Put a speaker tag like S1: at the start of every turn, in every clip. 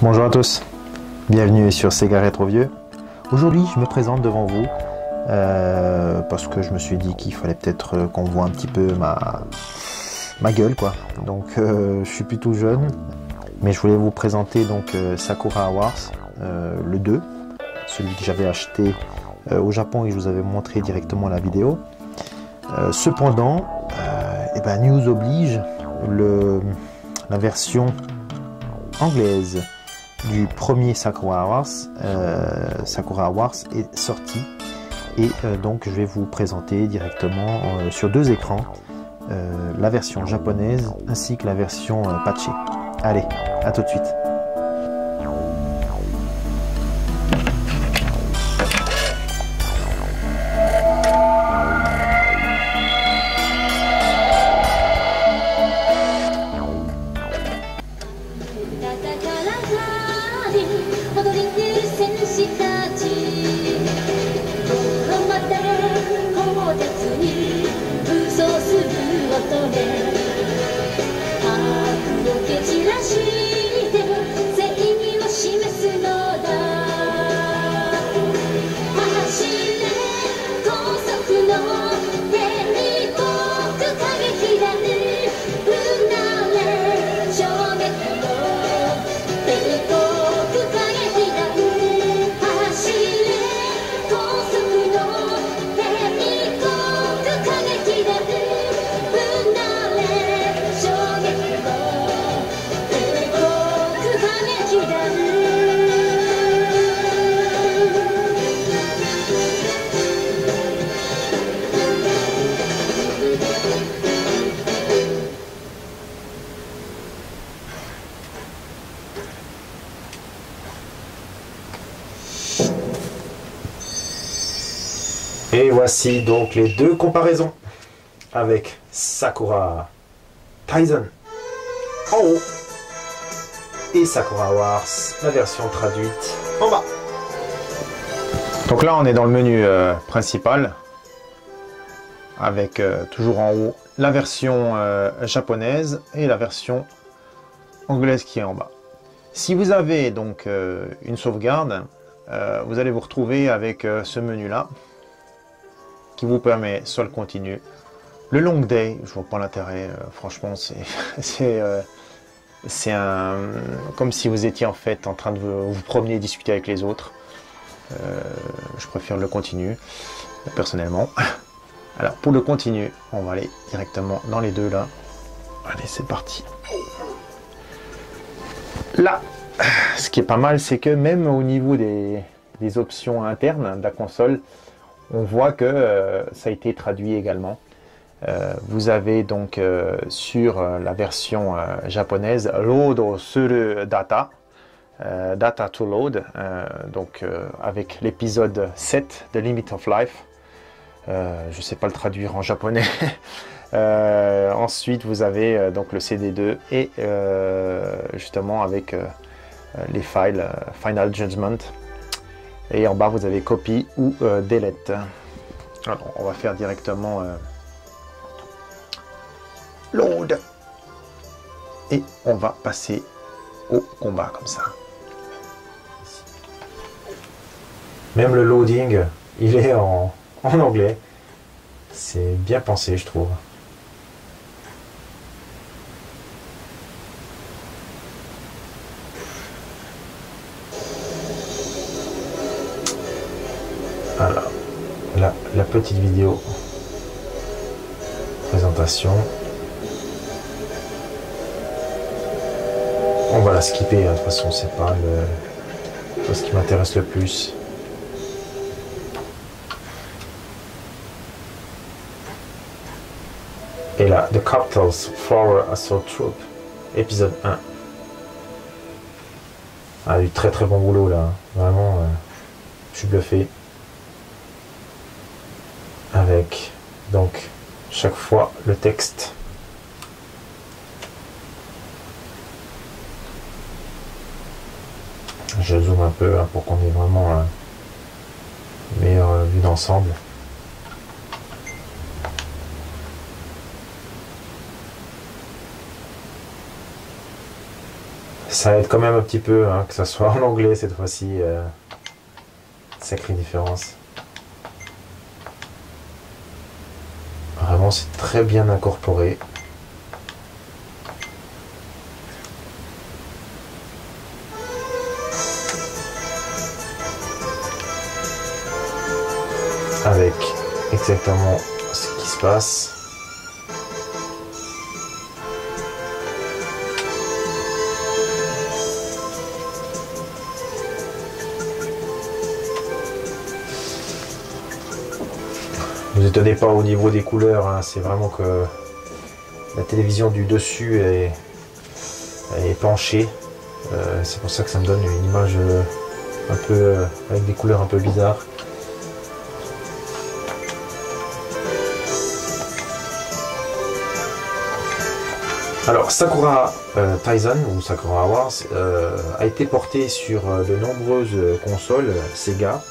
S1: Bonjour à tous, bienvenue sur Sega Rétro Vieux. Aujourd'hui je me présente devant vous parce que je me suis dit qu'il fallait peut-être qu'on voit un petit peu ma gueule quoi. Donc je suis plutôt jeune, mais je voulais vous présenter donc Sakura Wars, le 2, celui que j'avais acheté au Japon et je vous avais montré directement la vidéo. Cependant, news oblige, la version anglaise du premier Sakura Wars est sortie et donc je vais vous présenter directement sur deux écrans la version japonaise ainsi que la version patchée. Allez, à tout de suite. Et voici donc les deux comparaisons avec Sakura Taisen en haut et Sakura Wars, la version traduite en bas. Donc là on est dans le menu principal avec toujours en haut la version japonaise et la version anglaise qui est en bas. Si vous avez donc une sauvegarde, vous allez vous retrouver avec ce menu là qui vous permet soit le continu, le long day, je vois pas l'intérêt, franchement c'est comme si vous étiez en fait en train de vous promener et discuter avec les autres. Je préfère le continu personnellement. Alors pour le continu, on va aller directement dans les deux là. Allez, c'est parti. Là, ce qui est pas mal, c'est que même au niveau des options internes de la console, on voit que ça a été traduit également. Vous avez donc sur la version japonaise load suru data, data to load, donc avec l'épisode 7 de Limit of Life. Je ne sais pas le traduire en japonais. Ensuite vous avez donc le CD2 et justement avec les files Final Judgment. Et en bas, vous avez copy ou delete. Alors, on va faire directement load. Et on va passer au combat comme ça. Même le loading, il est en anglais. C'est bien pensé, je trouve. Alors, la petite vidéo présentation. On va la skipper, hein. De toute façon, c'est pas ce qui m'intéresse le plus. Et là, The Capitals Flower Assault Troop, épisode 1. Ah, du très très bon boulot là, vraiment, je suis bluffé. Avec donc chaque fois le texte. Je zoome un peu hein, pour qu'on ait vraiment une meilleure vue d'ensemble. Ça aide quand même un petit peu, hein, que ça soit en anglais cette fois-ci. Sacrée différence. Vraiment, c'est très bien incorporé. Avec exactement ce qui se passe. Ne vous étonnez pas au niveau des couleurs, hein, c'est vraiment que la télévision du dessus est penchée. C'est pour ça que ça me donne une image un peu avec des couleurs un peu bizarres. Alors Sakura Taisen ou Sakura Wars a été porté sur de nombreuses consoles Sega,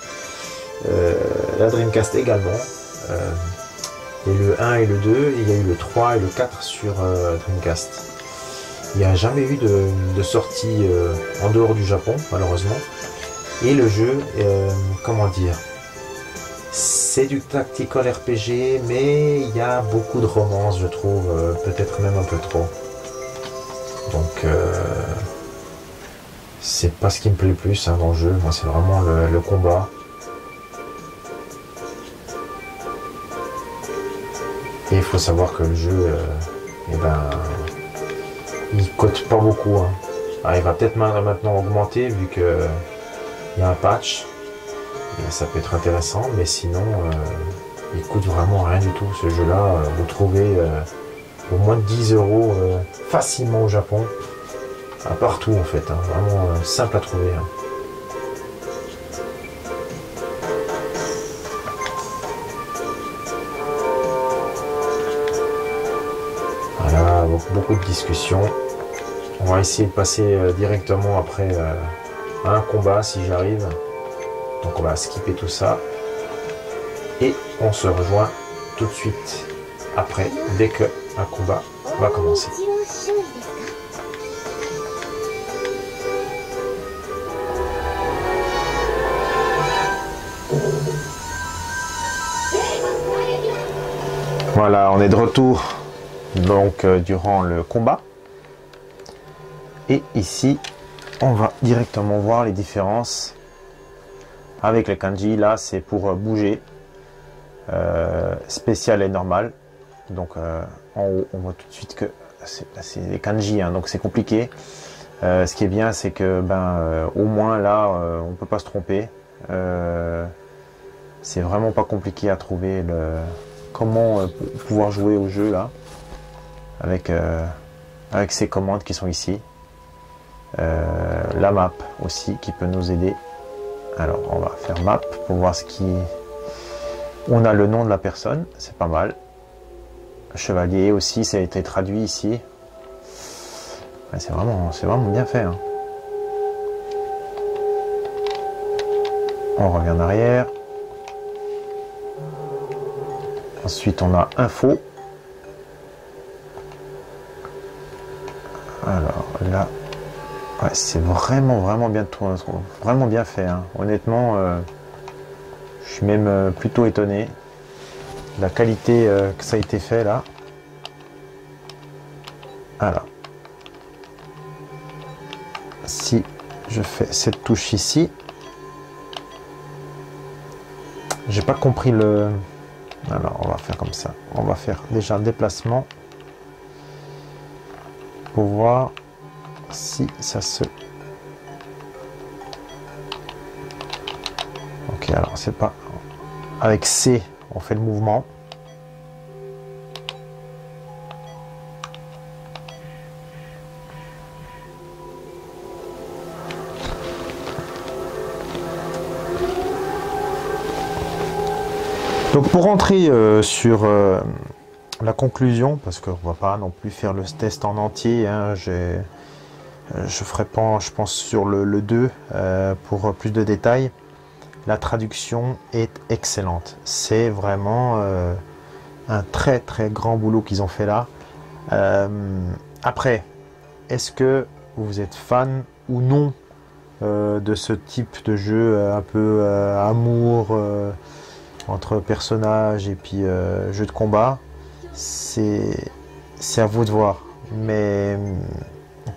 S1: la Dreamcast également. Il y a eu le 1 et le 2, il y a eu le 3 et le 4 sur Dreamcast. Il n'y a jamais eu de sortie en dehors du Japon, malheureusement. Et le jeu, comment dire, c'est du tactical RPG, mais il y a beaucoup de romance, je trouve, peut-être même un peu trop. Donc, c'est pas ce qui me plaît le plus hein, dans le jeu. Moi, c'est vraiment le combat. Et il faut savoir que le jeu, il cote pas beaucoup. Hein. Alors, il va peut-être maintenant augmenter vu que il y a un patch. Et ça peut être intéressant, mais sinon, il coûte vraiment rien du tout. Ce jeu-là, vous trouvez pour moins de 10 € facilement au Japon. Partout en fait, hein. Vraiment simple à trouver. Hein. Voilà, beaucoup de discussions. On va essayer de passer directement après à un combat si j'arrive. Donc on va skipper tout ça. Et on se rejoint tout de suite après, dès que un combat va commencer. Voilà, on est de retour donc durant le combat. Et ici, on va directement voir les différences avec les kanji. Là, c'est pour bouger. Spécial et normal. Donc en haut, on voit tout de suite que c'est les kanji, hein, donc c'est compliqué. Ce qui est bien, c'est que au moins là, on peut pas se tromper. C'est vraiment pas compliqué à trouver comment pouvoir jouer au jeu là avec ces commandes qui sont ici. La map aussi qui peut nous aider. Alors on va faire map pour voir ce qui... On a le nom de la personne, c'est pas mal. Chevalier aussi, ça a été traduit ici. Ouais, c'est vraiment bien fait. Hein. On revient en arrière. Ensuite, on a info. Alors là, ouais, c'est vraiment bien tourné, vraiment bien fait. Hein. Honnêtement, je suis même plutôt étonné de la qualité que ça a été fait là. Alors, si je fais cette touche ici, j'ai pas compris le... Alors, on va faire comme ça. On va faire déjà un déplacement pour voir si ça se... Ok, alors c'est pas... Avec C, on fait le mouvement. Donc pour rentrer sur la conclusion, parce qu'on ne va pas non plus faire le test en entier, hein, je ferai pas, je pense, sur le 2 pour plus de détails. La traduction est excellente. C'est vraiment un très grand boulot qu'ils ont fait là. Après, est-ce que vous êtes fan ou non de ce type de jeu un peu amour entre personnages et puis jeu de combat, c'est à vous de voir. Mais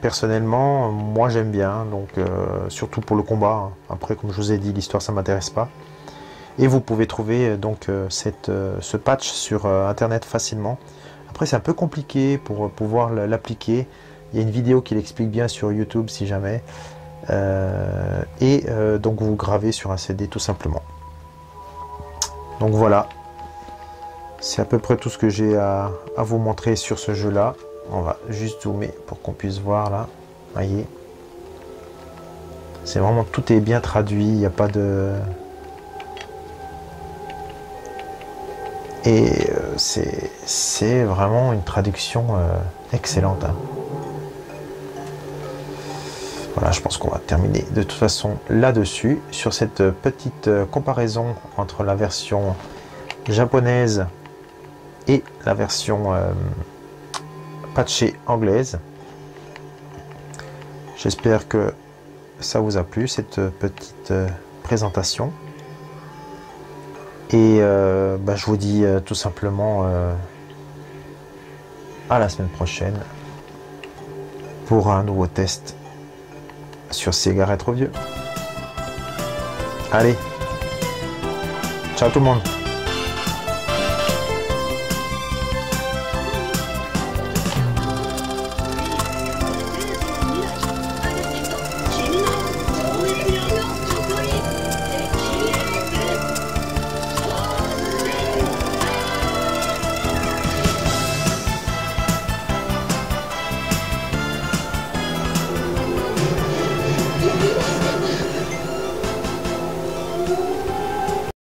S1: personnellement, moi j'aime bien, donc surtout pour le combat. Après, comme je vous ai dit, l'histoire ça m'intéresse pas. Et vous pouvez trouver donc ce patch sur internet facilement. Après, c'est un peu compliqué pour pouvoir l'appliquer. Il y a une vidéo qui l'explique bien sur YouTube si jamais. Donc vous gravez sur un CD tout simplement. Donc voilà, c'est à peu près tout ce que j'ai à vous montrer sur ce jeu là. On va juste zoomer pour qu'on puisse voir là. Voyez, c'est vraiment, tout est bien traduit, il n'y a pas de... Et c'est vraiment une traduction excellente, hein. Voilà, je pense qu'on va terminer de toute façon là-dessus, sur cette petite comparaison entre la version japonaise et la version patchée anglaise. J'espère que ça vous a plu, cette petite présentation. Et je vous dis tout simplement à la semaine prochaine pour un nouveau test sur Sega Retro Vieux. Allez, ciao tout le monde.